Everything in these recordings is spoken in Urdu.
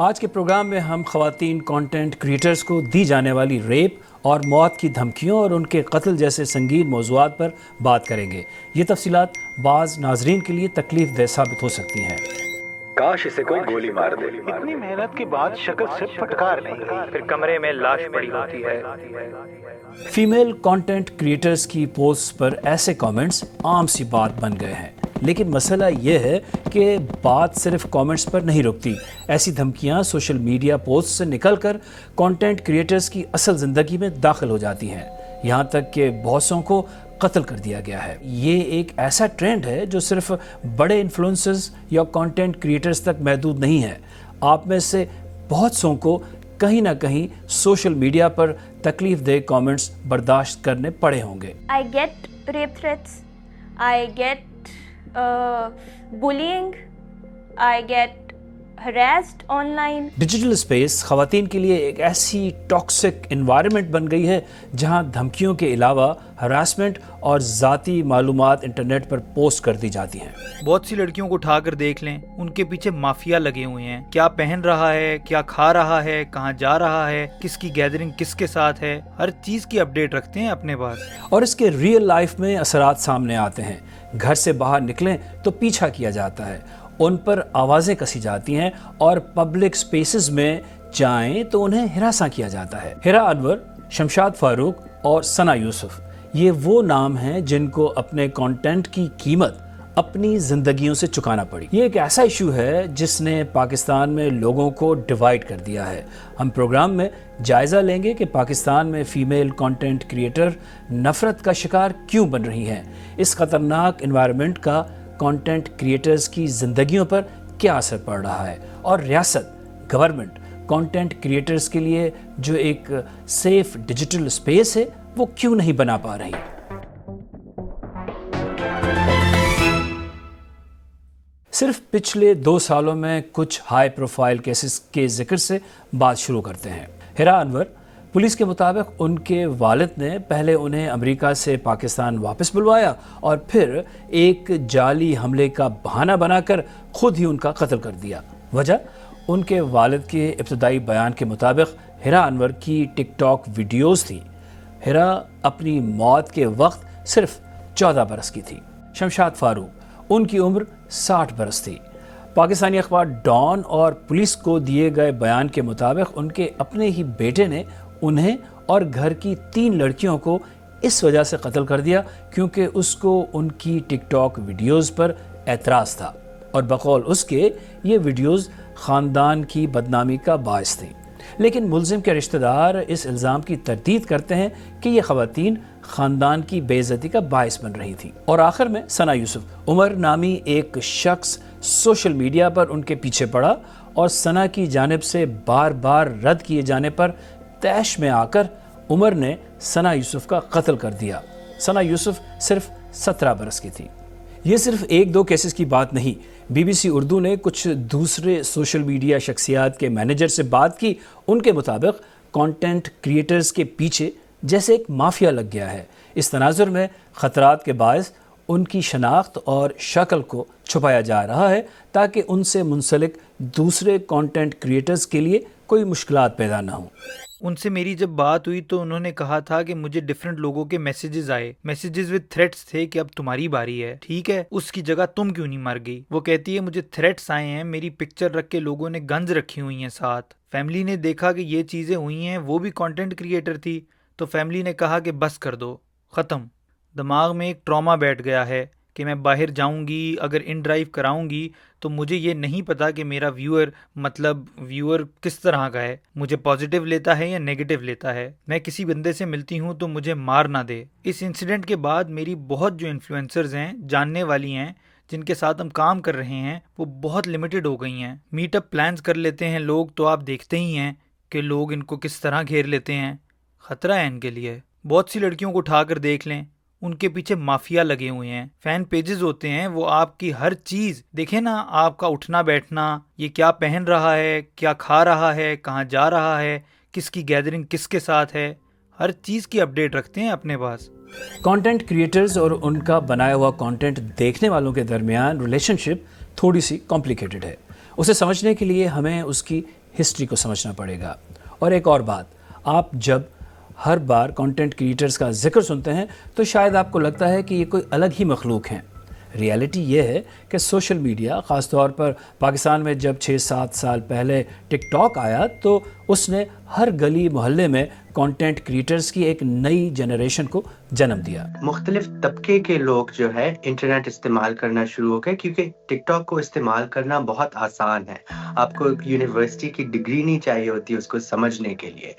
آج کے پروگرام میں ہم خواتین کانٹینٹ کریٹرز کو دی جانے والی ریپ اور موت کی دھمکیوں اور ان کے قتل جیسے سنگین موضوعات پر بات کریں گے۔ یہ تفصیلات بعض ناظرین کے لیے تکلیف دہ ثابت ہو سکتی ہیں۔ کاش اسے کوئی گولی مار دے۔ اتنی محنت کے بعد شکل سے پھٹکار نہیں گئی، پھر کمرے میں لاش پڑی ہوتی ہے۔ فیمیل کانٹینٹ کریٹرز کی پوسٹ پر ایسے کامنٹس عام سی بات بن گئے ہیں، لیکن مسئلہ یہ ہے کہ بات صرف کامنٹس پر نہیں رکتی۔ ایسی دھمکیاں سوشل میڈیا پوسٹ سے نکل کر کانٹینٹ کریٹرز کی اصل زندگی میں داخل ہو جاتی ہیں، یہاں تک کہ بہتوں کو قتل کر دیا گیا ہے۔ یہ ایک ایسا ٹرینڈ ہے جو صرف بڑے انفلوئنسرز یا کانٹینٹ کریٹرز تک محدود نہیں ہے۔ آپ میں سے بہت سوں کو کہیں نہ کہیں سوشل میڈیا پر تکلیف دہ کامنٹس برداشت کرنے پڑے ہوں گے۔ I get rape threats, I get bullying, I get harassed online. Digital space خواتین کے لیے ایک ایسی ٹاکسک انوائرمنٹ بن گئی ہے جہاں دھمکیوں کے علاوہ ہراسمنٹ اور ذاتی معلومات انٹرنیٹ پر پوسٹ کر دی جاتی ہیں۔ بہت سی لڑکیوں کو اٹھا کر دیکھ لیں، ان کے پیچھے مافیا لگے ہوئے ہیں۔ کیا پہن رہا ہے، کیا کھا رہا ہے، کہاں جا رہا ہے، کس کی گیدرنگ کس کے ساتھ ہے، ہر چیز کی اپڈیٹ رکھتے ہیں اپنے پاس۔ اور اس کے ریئل لائف میں اثرات سامنے آتے ہیں۔ گھر سے باہر نکلیں تو پیچھا کیا جاتا ہے، ان پر آوازیں کسی جاتی ہیں، اور پبلک سپیسز میں جائیں تو انہیں ہراساں کیا جاتا ہے۔ ہیرا انور، شمشاد فاروق اور ثنا یوسف یہ وہ نام ہیں جن کو اپنے کانٹینٹ کی قیمت اپنی زندگیوں سے چکانا پڑی۔ یہ ایک ایسا ایشو ہے جس نے پاکستان میں لوگوں کو ڈیوائیڈ کر دیا ہے۔ ہم پروگرام میں جائزہ لیں گے کہ پاکستان میں فیمیل کانٹینٹ کریٹر نفرت کا شکار کیوں بن رہی ہیں، اس خطرناک انوائرمنٹ کا کانٹینٹ کریٹرز کی زندگیوں پر کیا اثر پڑ رہا ہے، اور ریاست، گورنمنٹ کانٹینٹ کریٹرز کے لیے جو ایک سیف ڈیجیٹل اسپیس ہے وہ کیوں نہیں بنا پا رہی۔ صرف پچھلے 2 سالوں میں کچھ ہائی پروفائل کیسز کے ذکر سے بات شروع کرتے ہیں۔ ہیرا انور، پولیس کے مطابق ان کے والد نے پہلے انہیں امریکہ سے پاکستان واپس بلوایا اور پھر ایک جعلی حملے کا بہانہ بنا کر خود ہی ان کا قتل کر دیا۔ وجہ ان کے والد کے ابتدائی بیان کے مطابق ہیرا انور کی ٹک ٹاک ویڈیوز تھیں۔ ہیرا اپنی موت کے وقت صرف 14 برس کی تھی۔ شمشاد فاروق، ان کی عمر 60 برس تھی۔ پاکستانی اخبار ڈان اور پولیس کو دیے گئے بیان کے مطابق ان کے اپنے ہی بیٹے نے انہیں اور گھر کی 3 لڑکیوں کو اس وجہ سے قتل کر دیا کیونکہ اس کو ان کی ٹک ٹاک ویڈیوز پر اعتراض تھا، اور بقول اس کے یہ ویڈیوز خاندان کی بدنامی کا باعث تھیں۔ لیکن ملزم کے رشتہ دار اس الزام کی تردید کرتے ہیں کہ یہ خواتین خاندان کی بے عزتی کا باعث بن رہی تھیں۔ اور آخر میں ثنا یوسف، عمر نامی ایک شخص سوشل میڈیا پر ان کے پیچھے پڑا اور ثنا کی جانب سے بار بار رد کیے جانے پر طیش میں آ کر عمر نے ثنا یوسف کا قتل کر دیا۔ ثنا یوسف صرف 17 برس کی تھی۔ یہ صرف 1-2 کیسز کی بات نہیں۔ بی بی سی اردو نے کچھ دوسرے سوشل میڈیا شخصیات کے مینیجر سے بات کی۔ ان کے مطابق کانٹینٹ کریٹرز کے پیچھے جیسے ایک مافیا لگ گیا ہے۔ اس تناظر میں خطرات کے باعث ان کی شناخت اور شکل کو چھپایا جا رہا ہے تاکہ ان سے منسلک دوسرے کانٹینٹ کریٹرز کے لیے کوئی مشکلات پیدا نہ ہوں۔ ان سے میری جب بات ہوئی تو انہوں نے کہا تھا کہ مجھے ڈیفرنٹ لوگوں کے میسیجز آئے، میسیجز وتھ تھریٹس تھے کہ اب تمہاری باری ہے، ٹھیک ہے، اس کی جگہ تم کیوں نہیں مر گئی۔ وہ کہتی ہے مجھے تھریٹس آئے ہیں، میری پکچر رکھ کے لوگوں نے گنز رکھی ہوئی ہیں ساتھ۔ فیملی نے دیکھا کہ یہ چیزیں ہوئی ہیں، وہ بھی کانٹینٹ کریٹر تھی، تو فیملی نے کہا کہ بس کر دو، ختم۔ دماغ میں ایک ٹراما بیٹھ گیا ہے کہ میں باہر جاؤں گی، اگر ان ڈرائیو کراؤں گی تو مجھے یہ نہیں پتا کہ میرا ویور کس طرح کا ہے، مجھے پازیٹیو لیتا ہے یا نیگیٹو لیتا ہے، میں کسی بندے سے ملتی ہوں تو مجھے مار نہ دے۔ اس انسیڈنٹ کے بعد میری بہت جو انفلوئنسرز ہیں، جاننے والی ہیں، جن کے ساتھ ہم کام کر رہے ہیں، وہ بہت لمیٹڈ ہو گئی ہیں۔ میٹ اپ پلانز کر لیتے ہیں لوگ تو آپ دیکھتے ہی ہیں کہ لوگ ان کو کس طرح گھیر لیتے ہیں۔ خطرہ ہے ان کے لیے۔ بہت سی لڑکیوں کو اٹھا کر دیکھ لیں، ان کے پیچھے مافیا لگے ہوئے ہیں، فین پیجز ہوتے ہیں، وہ آپ کی ہر چیز دیکھیں نا، آپ کا اٹھنا بیٹھنا، یہ کیا پہن رہا ہے، کیا کھا رہا ہے، کہاں جا رہا ہے، کس کی گیدرنگ کس کے ساتھ ہے، ہر چیز کی اپڈیٹ رکھتے ہیں اپنے پاس۔ کانٹینٹ کریٹرز اور ان کا بنایا ہوا کانٹینٹ دیکھنے والوں کے درمیان ریلیشن شپ تھوڑی سی کمپلیکیٹڈ ہے۔ اسے سمجھنے کے لیے ہمیں اس کی ہسٹری کو سمجھنا پڑے گا۔ اور ایک اور بات، آپ جب ہر بار کنٹینٹ کریٹرز کا ذکر سنتے ہیں تو شاید آپ کو لگتا ہے کہ یہ کوئی الگ ہی مخلوق ہیں۔ ریالٹی یہ ہے کہ سوشل میڈیا، خاص طور پر پاکستان میں جب 6-7 سال پہلے ٹک ٹاک آیا تو اس نے ہر گلی محلے میں کنٹینٹ کریٹرز کی ایک نئی جنریشن کو جنم دیا۔ مختلف طبقے کے لوگ جو ہے انٹرنیٹ استعمال کرنا شروع ہو گئے، کیونکہ ٹک ٹاک کو استعمال کرنا بہت آسان ہے۔ آپ کو یونیورسٹی کی ڈگری نہیں چاہیے ہوتی اس کو سمجھنے کے لیے،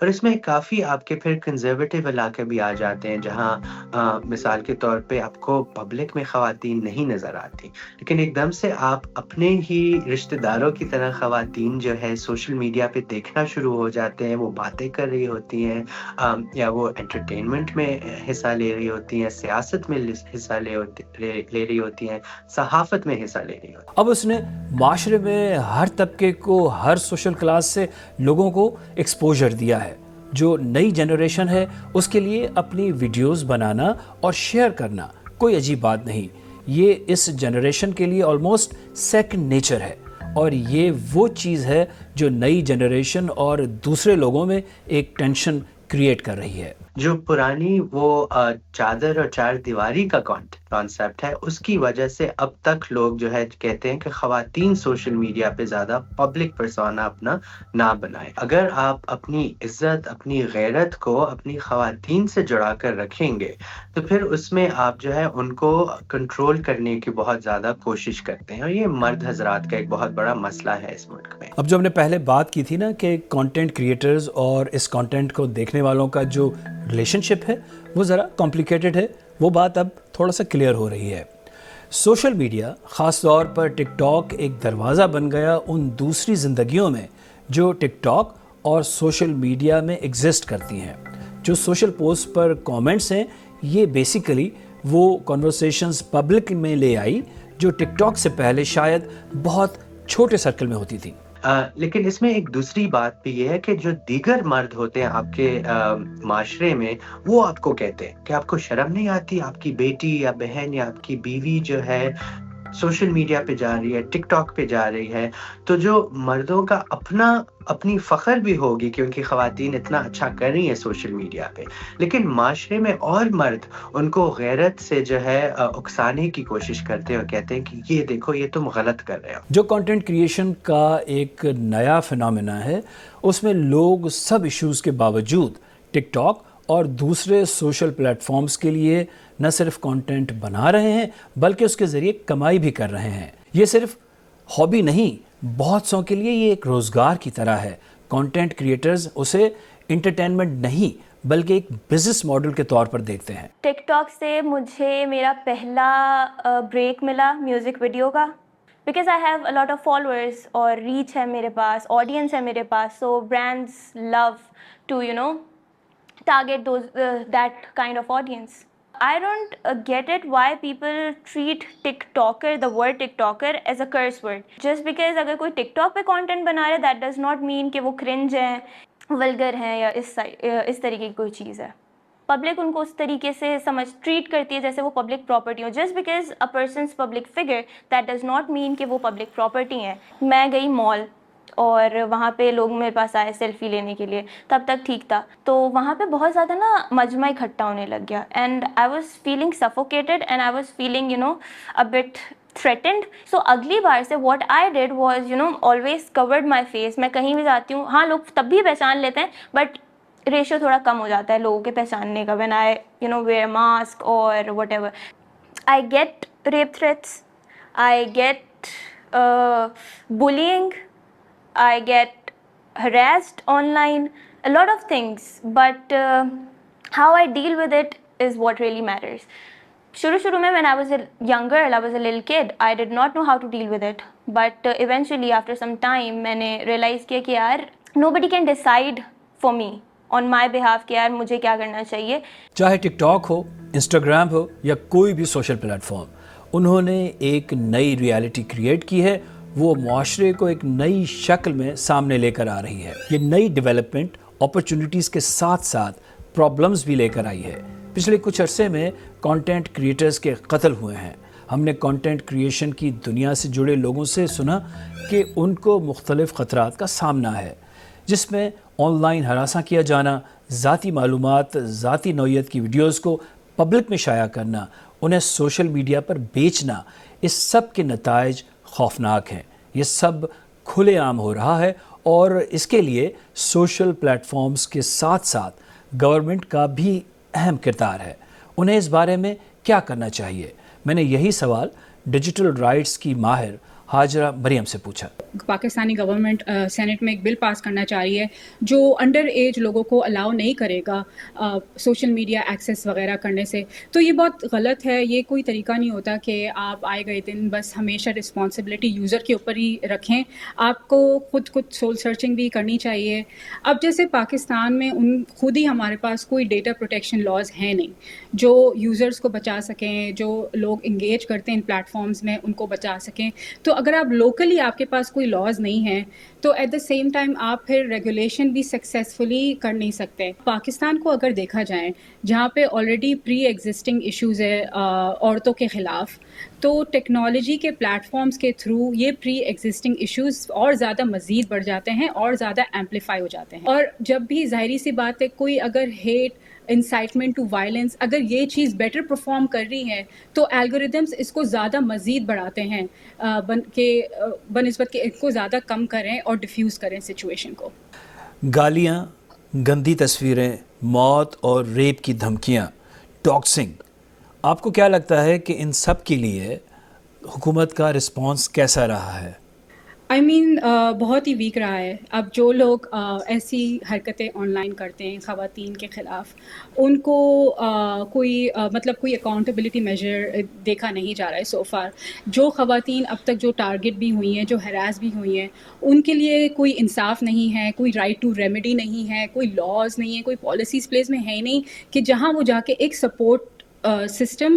اور اس میں کافی آپ کے پھر کنزرویٹو علاقے بھی آ جاتے ہیں جہاں مثال کے طور پہ آپ کو پبلک میں خواتین نہیں نظر آتی، لیکن ایک دم سے آپ اپنے ہی رشتہ داروں کی طرح خواتین جو ہے سوشل میڈیا پہ دیکھنا شروع ہو جاتے ہیں۔ وہ باتیں کر رہی ہوتی ہیں، یا وہ انٹرٹینمنٹ میں حصہ لے رہی ہوتی ہیں، سیاست میں حصہ لے رہی ہوتی ہیں، صحافت میں حصہ لے رہی ہوتی ہیں۔ اب اس نے معاشرے میں ہر طبقے کو، ہر سوشل کلاس سے لوگوں کو ایکسپوجر دیا ہے۔ جو نئی جنریشن ہے اس کے لیے اپنی ویڈیوز بنانا اور شیئر کرنا کوئی عجیب بات نہیں، یہ اس جنریشن کے لیے آلموسٹ سیکنڈ نیچر ہے، اور یہ وہ چیز ہے جو نئی جنریشن اور دوسرے لوگوں میں ایک ٹینشن کریٹ کر رہی ہے۔ جو پرانی وہ چادر اور چار دیواری کا کانسیپٹ ہے، اس کی وجہ سے اب تک لوگ جو ہے کہتے ہیں کہ خواتین سوشل میڈیا پہ زیادہ پبلک پرسونا اپنا نہ بنائیں۔ اگر آپ اپنی عزت، اپنی غیرت کو اپنی خواتین سے جڑا کر رکھیں گے تو پھر اس میں آپ جو ہے ان کو کنٹرول کرنے کی بہت زیادہ کوشش کرتے ہیں، اور یہ مرد حضرات کا ایک بہت بڑا مسئلہ ہے اس ملک میں۔ اب جو ہم نے پہلے بات کی تھی نا کہ کنٹینٹ کریٹرز اور اس کنٹینٹ کو دیکھنے والوں کا جو ریلیشن شپ ہے وہ ذرا کمپلیکیٹڈ ہے، وہ بات اب تھوڑا سا کلیئر ہو رہی ہے۔ سوشل میڈیا، خاص طور پر ٹک ٹاک، ایک دروازہ بن گیا ان دوسری زندگیوں میں جو ٹک ٹاک اور سوشل میڈیا میں ایگزسٹ کرتی ہیں۔ جو سوشل پوسٹ پر کامنٹس ہیں، یہ بیسیکلی وہ کنورسیشنز پبلک میں لے آئی جو ٹک ٹاک سے پہلے شاید بہت چھوٹے سرکل میں ہوتی تھی۔ لیکن اس میں ایک دوسری بات بھی یہ ہے کہ جو دیگر مرد ہوتے ہیں آپ کے معاشرے میں، وہ آپ کو کہتے ہیں کہ آپ کو شرم نہیں آتی، آپ کی بیٹی یا بہن یا آپ کی بیوی جو ہے سوشل میڈیا پہ جا رہی ہے، ٹک ٹاک پہ جا رہی ہے۔ تو جو مردوں کا اپنی فخر بھی ہوگی کہ ان کی خواتین اتنا اچھا کر رہی ہیں سوشل میڈیا پہ، لیکن معاشرے میں اور مرد ان کو غیرت سے جو ہے اکسانے کی کوشش کرتے ہیں اور کہتے ہیں کہ یہ دیکھو، یہ تم غلط کر رہے ہو۔ جو کنٹینٹ کریشن کا ایک نیا فنامنا ہے، اس میں لوگ سب ایشوز کے باوجود ٹک ٹاک اور دوسرے سوشل پلیٹ فارمز کے لیے نہ صرف کنٹینٹ بنا رہے ہیں بلکہ اس کے ذریعے کمائی بھی کر رہے ہیں۔ یہ صرف ہابی نہیں، بہت سو کے لیے یہ ایک روزگار کی طرح ہے۔ کنٹینٹ کریٹرز اسے انٹرٹینمنٹ نہیں بلکہ ایک بزنس ماڈل کے طور پر دیکھتے ہیں۔ ٹک ٹاک سے مجھے میرا پہلا بریک ملا میوزک ویڈیو کا، because I have a lot of followers اور ریچ ہے میرے پاس، آڈینس ہے میرے پاس، so brands love to target that kind of audience. I don't get it why people treat TikToker, the word TikToker, as a curse word. Just because اگر کوئی ٹک ٹاک پہ کانٹینٹ بنا رہے that does not mean کہ وہ cringe ہیں، vulgar ہیں، یا اس طریقے کی کوئی چیز ہے۔ پبلک ان کو اس طریقے سے ٹریٹ کرتی ہے جیسے وہ public property who. Just because a person's public figure that does not mean کہ وہ پبلک پراپرٹی ہیں۔ میں گئی مال اور وہاں پہ لوگ میرے پاس آئے سیلفی لینے کے لیے، تب تک ٹھیک تھا، تو وہاں پہ بہت زیادہ مجمع اکٹھا ہونے لگ گیا، and I was feeling suffocated and I was feeling a but threatened. So اگلی بار سے what I did was always covered my face. میں کہیں بھی جاتی ہوں، ہاں لوگ تب بھی پہچان لیتے ہیں بٹ ریشو تھوڑا کم ہو جاتا ہے لوگوں کے پہچاننے کا when I wear mask or whatever. I get rape threats, I get bullying, I get harassed online, a lot of things, but how I deal with it is what really matters. شروع میں when I was younger, I was a little kid, I did not know how to deal with it, but eventually after some time میں نے realize کیا کہ یار nobody can decide for me on my behalf کہ یار مجھے کیا کرنا چاہیے۔ چاہے ٹک ٹاک ہو، انسٹاگرام ہو یا کوئی بھی سوشل پلیٹ فارم، انہوں نے ایک نئی ریالٹی کریٹ کی ہے، وہ معاشرے کو ایک نئی شکل میں سامنے لے کر آ رہی ہے۔ یہ نئی ڈیولپمنٹ اپرچونٹیز کے ساتھ ساتھ پرابلمز بھی لے کر آئی ہے۔ پچھلے کچھ عرصے میں کنٹینٹ کریٹرز کے قتل ہوئے ہیں، ہم نے کنٹینٹ کریشن کی دنیا سے جڑے لوگوں سے سنا کہ ان کو مختلف خطرات کا سامنا ہے، جس میں آن لائن ہراساں کیا جانا، ذاتی معلومات، ذاتی نوعیت کی ویڈیوز کو پبلک میں شائع کرنا، انہیں سوشل میڈیا پر بیچنا، اس سب کے نتائج خوفناک ہیں۔ یہ سب کھلے عام ہو رہا ہے اور اس کے لیے سوشل پلیٹ فارمز کے ساتھ ساتھ گورنمنٹ کا بھی اہم کردار ہے۔ انہیں اس بارے میں کیا کرنا چاہیے؟ میں نے یہی سوال ڈیجیٹل رائٹس کی ماہر ہاجرہ مریم سے پوچھا۔ پاکستانی گورنمنٹ سینٹ میں ایک بل پاس کرنا چاہ رہی ہے جو انڈر ایج لوگوں کو الاؤ نہیں کرے گا سوشل میڈیا ایکسیس وغیرہ کرنے سے، تو یہ بہت غلط ہے۔ یہ کوئی طریقہ نہیں ہوتا کہ آپ آئے گئے دن بس ہمیشہ رسپانسبلٹی یوزر کے اوپر ہی رکھیں، آپ کو خود سول سرچنگ بھی کرنی چاہیے۔ اب جیسے پاکستان میں خود ہی ہمارے پاس کوئی ڈیٹا پروٹیکشن لاز ہیں نہیں جو یوزرز کو بچا سکیں، جو لوگ انگیج کرتے ہیں ان پلیٹ فارمز میں ان کو بچا سکیں۔ تو اگر آپ لوکلی آپ کے پاس کوئی لاز نہیں ہیں تو ایٹ دا سیم ٹائم آپ پھر ریگولیشن بھی سکسیزفلی کر نہیں سکتے۔ پاکستان کو اگر دیکھا جائے جہاں پہ آلریڈی پری ایگزسٹنگ ایشوز ہے عورتوں کے خلاف، تو ٹیکنالوجی کے پلیٹ فارمز کے تھرو یہ پری ایگزسٹنگ ایشوز اور زیادہ مزید بڑھ جاتے ہیں اور زیادہ ایمپلیفائی ہو جاتے ہیں۔ اور جب بھی ظاہری سی بات ہے کوئی اگر ہیٹ، انسائٹمنٹ ٹو وائلنس اگر یہ چیز بیٹر پرفارم کر رہی ہے تو الگوریدمس اس کو زیادہ مزید بڑھاتے ہیں بنسبت کہ اس کو زیادہ کم کریں اور ڈیفیوز کریں سچویشن کو۔ گالیاں، گندی تصویریں، موت اور ریپ کی دھمکیاں، ڈاکسنگ، آپ کو کیا لگتا ہے کہ ان سب کے لیے حکومت کا رسپانس کیسا رہا ہے؟ بہت ہی ویک رہا ہے۔ اب جو لوگ ایسی حرکتیں آن لائن کرتے ہیں خواتین کے خلاف، ان کو کوئی اکاؤنٹیبلٹی میجر دیکھا نہیں جا رہا ہے سو فار۔ جو خواتین اب تک جو ٹارگٹ بھی ہوئی ہیں، جو ہراس بھی ہوئی ہیں، ان کے لیے کوئی انصاف نہیں ہے، کوئی رائٹ ٹو ریمیڈی نہیں ہے، کوئی لاز نہیں ہے، کوئی پالیسیز پلیس میں ہے نہیں کہ جہاں وہ جا کے ایک سپورٹ سسٹم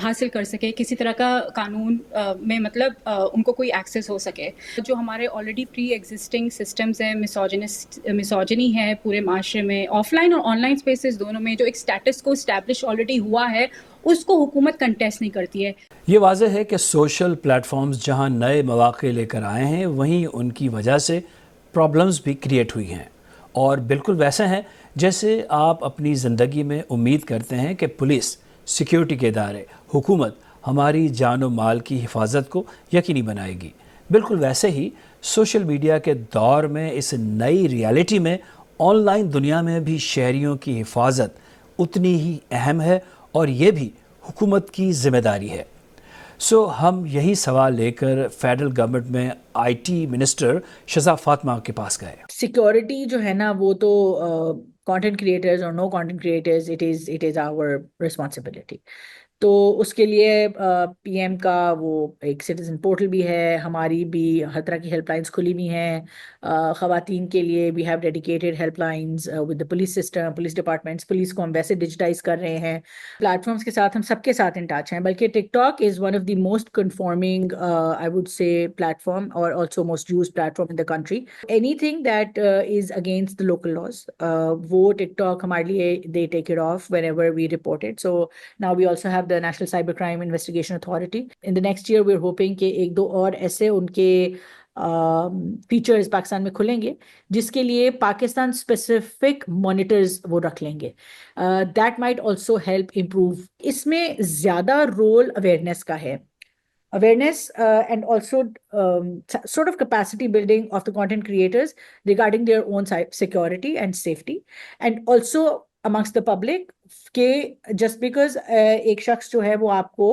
حاصل کر سکے، کسی طرح کا قانون میں ان کو کوئی ایکسیس ہو سکے۔ جو ہمارے آلریڈی پری ایگزسٹنگ سسٹمز ہیں، میسوجنی ہے پورے معاشرے میں، آف لائن اور آن لائن اسپیسز دونوں میں جو ایک اسٹیٹس کو اسٹیبلش آلریڈی ہوا ہے، اس کو حکومت کنٹیسٹ نہیں کرتی ہے۔ یہ واضح ہے کہ سوشل پلیٹ فارمز جہاں نئے مواقع لے کر آئے ہیں، وہیں ان کی وجہ سے پرابلمز بھی کریٹ ہوئی ہیں، اور بالکل ویسے ہیں جیسے آپ اپنی زندگی میں امید کرتے ہیں کہ پولیس، سیکیورٹی کے ادارے، حکومت ہماری جان و مال کی حفاظت کو یقینی بنائے گی۔ بالکل ویسے ہی سوشل میڈیا کے دور میں، اس نئی ریالٹی میں، آن لائن دنیا میں بھی شہریوں کی حفاظت اتنی ہی اہم ہے اور یہ بھی حکومت کی ذمہ داری ہے۔ ہم یہی سوال لے کر فیڈرل گورنمنٹ میں IT منسٹر شہزاد فاطمہ کے پاس گئے۔ سیکیورٹی جو ہے نا، وہ تو content creators or no content creators, it is our responsibility. تو اس کے لیے پی ایم کا وہ ایک سٹیزن پورٹل بھی ہے، ہماری بھی ہر طرح کی ہیلپ لائنس کھلی ہوئی ہیں خواتین کے لیے۔ We have dedicated helplines with the police system, police departments. Police کو ہم ویسے ڈیجیٹائز کر رہے ہیں، پلیٹ فارمس کے ساتھ ہم سب کے ساتھ ان ٹچ ہیں، بلکہ TikTok is one of the most conforming آئی وڈ سے پلیٹ فارم اور also most use platform in the country. Anything that is against the local laws, وہ ٹک ٹاک ہمارے لیے they take it off whenever we report it. So now we also have the National Cyber Crime Investigation Authority. In the next year we're hoping کہ ایک دو اور ایسے ان کے فیچرز پاکستان میں کھلیں گے جس کے لیے پاکستان اسپیسیفک مانیٹرز وہ رکھ لیں گے۔ That might also help improve. اس میں زیادہ رول اویئرنیس کا ہے، awareness and also sort of capacity building of the content creators regarding their own security and safety, and also amongst the public کہ just because ایک شخص جو ہے وہ آپ کو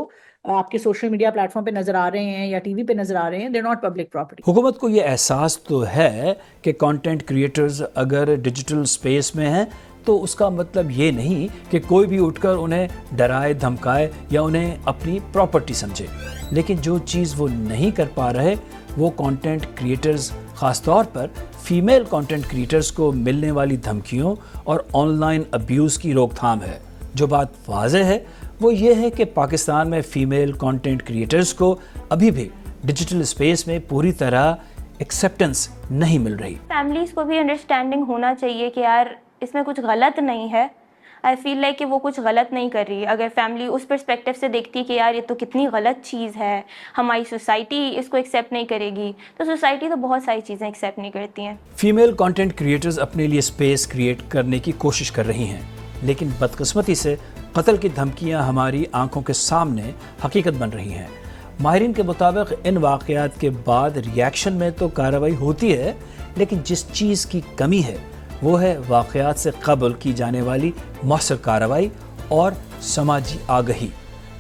آپ کے سوشل میڈیا پلیٹ فارم پہ نظر آ رہے ہیں یا ٹی وی پہ نظر آ رہے ہیں، they're not public property. حکومت کو یہ احساس تو ہے کہ کانٹینٹ کریٹرز اگر ڈیجیٹل سپیس میں ہیں تو اس کا مطلب یہ نہیں کہ کوئی بھی اٹھ کر انہیں ڈرائے، دھمکائے یا انہیں اپنی پراپرٹی سمجھے، لیکن جو چیز وہ نہیں کر پا رہے وہ کانٹینٹ کریٹرز، خاص طور پر فیمیل کانٹینٹ کریٹرز کو ملنے والی دھمکیوں اور آن لائن ابیوز کی روک تھام ہے۔ جو بات واضح ہے وہ یہ ہے کہ پاکستان میں فیمیل کانٹینٹ کریٹرز کو ابھی بھی ڈیجیٹل سپیس میں پوری طرح ایکسیپٹنس نہیں مل رہی۔ فیملیز کو بھی انڈرسٹینڈنگ ہونا چاہیے کہ یار اس میں کچھ غلط نہیں ہے، آئی فیل لائک کہ وہ کچھ غلط نہیں کر رہی. اگر فیملی اس پرسپیکٹیو سے دیکھتی ہے کہ یار یہ تو کتنی غلط چیز ہے, ہماری سوسائٹی اس کو ایکسیپٹ نہیں کرے گی, تو سوسائٹی تو بہت ساری چیزیں ایکسیپٹ نہیں کرتی ہیں. فیمیل کانٹینٹ کریٹرز اپنے لیے اسپیس کریٹ کرنے کی کوشش کر رہی ہیں, لیکن بدقسمتی سے قتل کی دھمکیاں ہماری آنکھوں کے سامنے حقیقت بن رہی ہیں. ماہرین کے مطابق ان واقعات کے بعد ری ایکشن میں تو کارروائی ہوتی ہے, لیکن جس چیز کی کمی ہے وہ ہے واقعات سے قبل کی جانے والی مؤثر کارروائی اور سماجی آگہی.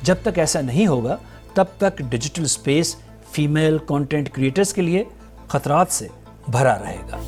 جب تک ایسا نہیں ہوگا تب تک digital space female content creators کے لیے خطرات سے بھرا رہے گا.